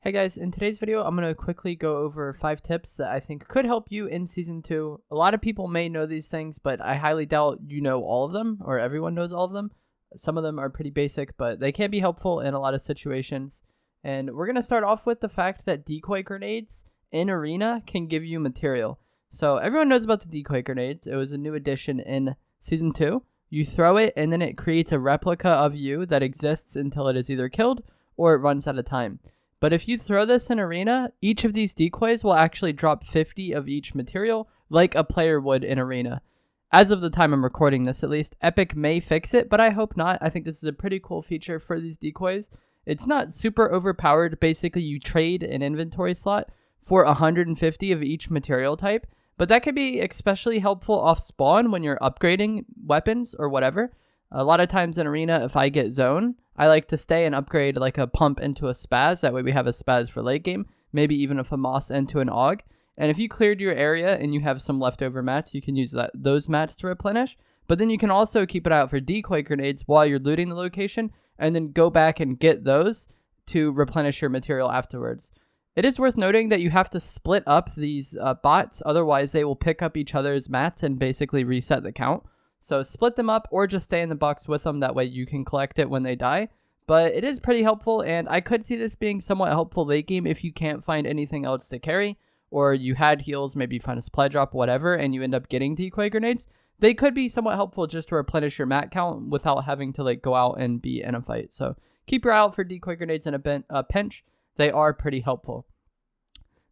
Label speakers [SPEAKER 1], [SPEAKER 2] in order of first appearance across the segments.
[SPEAKER 1] Hey guys, in today's video, I'm going to quickly go over 5 tips that I think could help you in Season 2. A lot of people may know these things, but I highly doubt you know all of them, or everyone knows all of them. Some of them are pretty basic, but they can be helpful in a lot of situations. And we're going to start off with the fact that decoy grenades in Arena can give you material. So everyone knows about the decoy grenades. It was a new addition in Season 2. You throw it, and then it creates a replica of you that exists until it is either killed or it runs out of time. But if you throw this in Arena, each of these decoys will actually drop 50 of each material, like a player would in Arena. As of the time I'm recording this, at least, Epic may fix it, but I hope not. I think this is a pretty cool feature for these decoys. It's not super overpowered. Basically, you trade an inventory slot for 150 of each material type, but that could be especially helpful off spawn when you're upgrading weapons or whatever. A lot of times in Arena, if I get zone, I like to stay and upgrade like a pump into a spaz. That way we have a spaz for late game, maybe even a FAMAS into an AUG. And if you cleared your area and you have some leftover mats, you can use those mats to replenish. But then you can also keep it out for decoy grenades while you're looting the location, and then go back and get those to replenish your material afterwards. It is worth noting that you have to split up these bots, otherwise they will pick up each other's mats and basically reset the count. So split them up or just stay in the box with them. That way you can collect it when they die. But it is pretty helpful, and I could see this being somewhat helpful late game if you can't find anything else to carry, or you had heals, maybe you find a supply drop, whatever, and you end up getting decoy grenades. They could be somewhat helpful just to replenish your mat count without having to like go out and be in a fight. So keep your eye out for decoy grenades in a pinch. They are pretty helpful.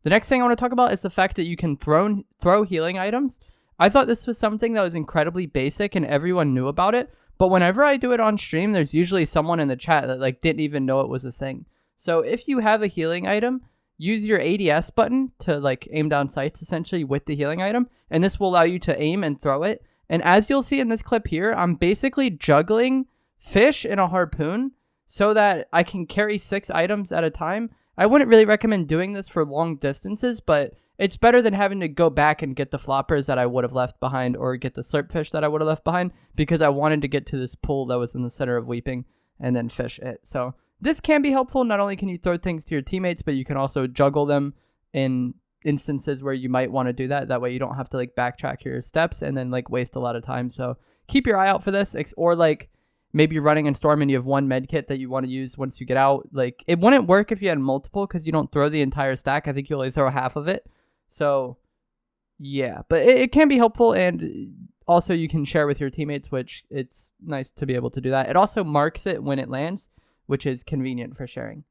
[SPEAKER 1] The next thing I want to talk about is the fact that you can throw healing items. I thought this was something that was incredibly basic and everyone knew about it, but whenever I do it on stream, there's usually someone in the chat that like didn't even know it was a thing. So if you have a healing item, use your ADS button to like aim down sights essentially with the healing item, and this will allow you to aim and throw it. And as you'll see in this clip here, I'm basically juggling fish and a harpoon so that I can carry 6 items at a time. I wouldn't really recommend doing this for long distances, but it's better than having to go back and get the floppers that I would have left behind or get the slurpfish that I would have left behind, because I wanted to get to this pool that was in the center of Weeping and then fish it. So this can be helpful. Not only can you throw things to your teammates, but you can also juggle them in instances where you might want to do that. That way you don't have to like backtrack your steps and then like waste a lot of time. So keep your eye out for this. Or like maybe you're running in Storm and you have one med kit that you want to use once you get out. Like it wouldn't work if you had multiple, because you don't throw the entire stack. I think you only throw half of it. So, yeah, but it can be helpful, and also you can share with your teammates, which it's nice to be able to do that. It also marks it when it lands, which is convenient for sharing.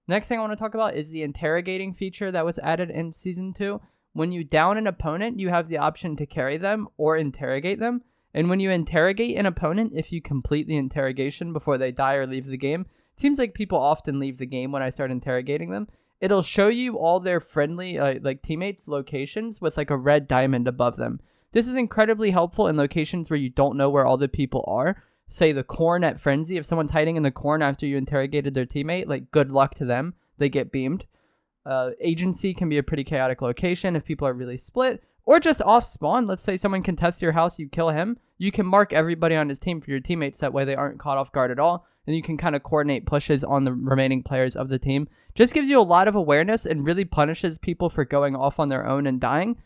[SPEAKER 1] Next thing I want to talk about is the interrogating feature that was added in Season 2. When you down an opponent, you have the option to carry them or interrogate them. And when you interrogate an opponent, if you complete the interrogation before they die or leave the game, it seems like people often leave the game when I start interrogating them. It'll show you all their friendly like teammates' locations with like a red diamond above them. This is incredibly helpful in locations where you don't know where all the people are. Say the corn at Frenzy. If someone's hiding in the corn after you interrogated their teammate, like good luck to them. They get beamed. Agency can be a pretty chaotic location if people are really split. Or just off spawn. Let's say someone contests your house, you kill him. You can mark everybody on his team for your teammates. That way they aren't caught off guard at all. And you can kind of coordinate pushes on the remaining players of the team. Just gives you a lot of awareness and really punishes people for going off on their own and dying.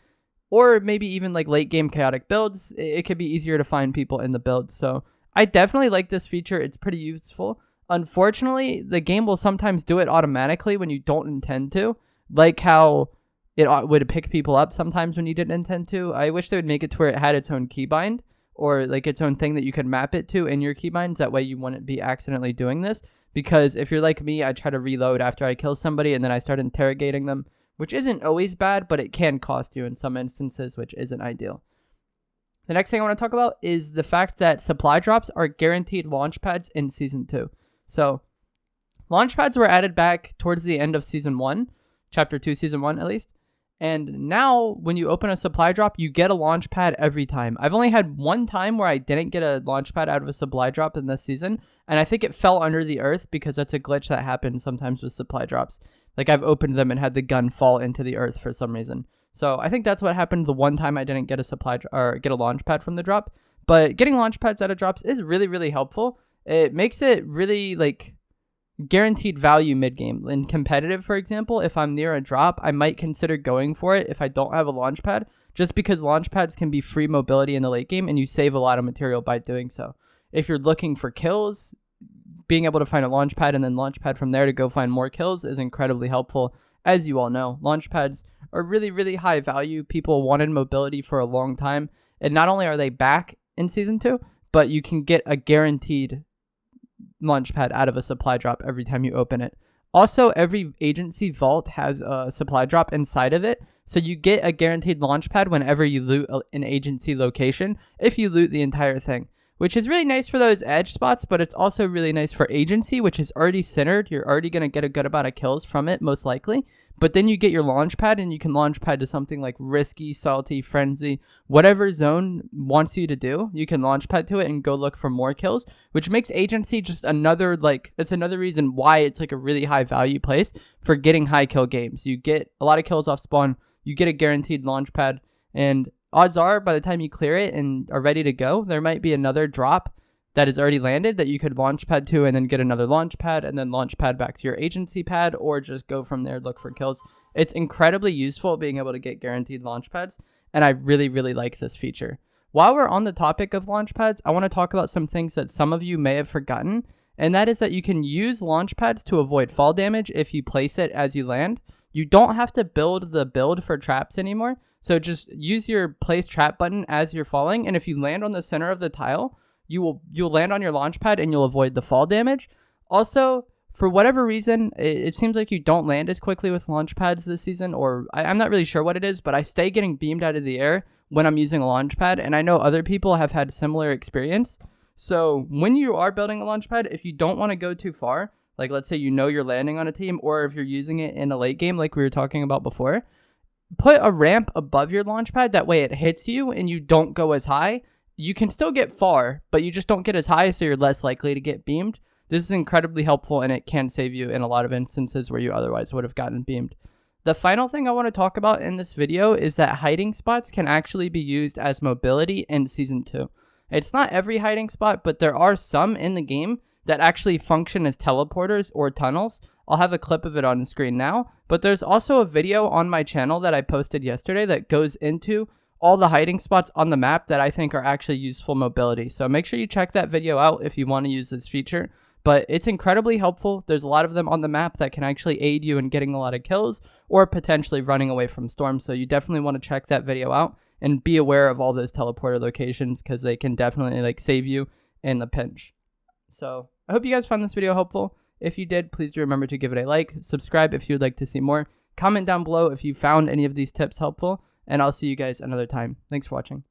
[SPEAKER 1] Or maybe even like late game chaotic builds. It could be easier to find people in the build. So I definitely like this feature. It's pretty useful. Unfortunately, the game will sometimes do it automatically when you don't intend to. Like how it would pick people up sometimes when you didn't intend to. I wish they would make it to where it had its own keybind, or like its own thing that you could map it to in your keybinds. That way you wouldn't be accidentally doing this. Because if you're like me, I try to reload after I kill somebody and then I start interrogating them, which isn't always bad, but it can cost you in some instances, which isn't ideal. The next thing I want to talk about is the fact that supply drops are guaranteed Launchpads in Season 2. So Launchpads were added back towards the end of Season 1, Chapter 2, Season 1 at least. And now, when you open a supply drop, you get a launch pad every time. I've only had one time where I didn't get a launch pad out of a supply drop in this season, and I think it fell under the earth because that's a glitch that happens sometimes with supply drops. Like, I've opened them and had the gun fall into the earth for some reason. So I think that's what happened the one time I didn't get a launch pad from the drop. But getting launch pads out of drops is really, really helpful. It makes it really, like, guaranteed value mid-game. In competitive, for example, if I'm near a drop, I might consider going for it if I don't have a launch pad, just because launch pads can be free mobility in the late game and you save a lot of material by doing so. If you're looking for kills, being able to find a launch pad and then launch pad from there to go find more kills is incredibly helpful. As you all know, launch pads are really, really high value. People wanted mobility for a long time, and not only are they back in Season 2, but you can get a guaranteed launch pad out of a supply drop every time you open it. Also, every agency vault has a supply drop inside of it, so you get a guaranteed launch pad whenever you loot an agency location if you loot the entire thing, which is really nice for those edge spots, but it's also really nice for agency, which is already centered. You're already going to get a good amount of kills from it, most likely. But then you get your launch pad, and you can launch pad to something like Risky, Salty, Frenzy, whatever zone wants you to do. You can launch pad to it and go look for more kills, which makes agency just another, it's another reason why it's like a really high value place for getting high kill games. You get a lot of kills off spawn, you get a guaranteed launch pad, and odds are by the time you clear it and are ready to go, there might be another drop that is already landed that you could launch pad to and then get another launch pad and then launch pad back to your agency pad, or just go from there, look for kills. It's incredibly useful being able to get guaranteed launch pads, and I really, really like this feature. While we're on the topic of launch pads, I want to talk about some things that some of you may have forgotten, and that is that you can use launch pads to avoid fall damage if you place it as you land. You don't have to build the build for traps anymore, so just use your place trap button as you're falling, and if you land on the center of the tile, you'll land on your launch pad and you'll avoid the fall damage. Also, for whatever reason, it seems like you don't land as quickly with launch pads this season, or I'm not really sure what it is, but I stay getting beamed out of the air when I'm using a launch pad, and I know other people have had similar experience. So when you are building a launch pad, if you don't want to go too far, like let's say you know you're landing on a team, or if you're using it in a late game like we were talking about before, put a ramp above your launch pad. That way it hits you and you don't go as high. You can still get far, but you just don't get as high, so you're less likely to get beamed. This is incredibly helpful, and it can save you in a lot of instances where you otherwise would have gotten beamed. The final thing I want to talk about in this video is that hiding spots can actually be used as mobility in Season 2. It's not every hiding spot, but there are some in the game that actually function as teleporters or tunnels. I'll have a clip of it on the screen now, but there's also a video on my channel that I posted yesterday that goes into all the hiding spots on the map that I think are actually useful mobility. So make sure you check that video out if you want to use this feature. But it's incredibly helpful. There's a lot of them on the map that can actually aid you in getting a lot of kills or potentially running away from storms. So you definitely want to check that video out and be aware of all those teleporter locations, because they can definitely save you in the pinch. So I hope you guys found this video helpful. If you did, please do remember to give it a like, subscribe if you would like to see more, comment down below if you found any of these tips helpful, and I'll see you guys another time. Thanks for watching.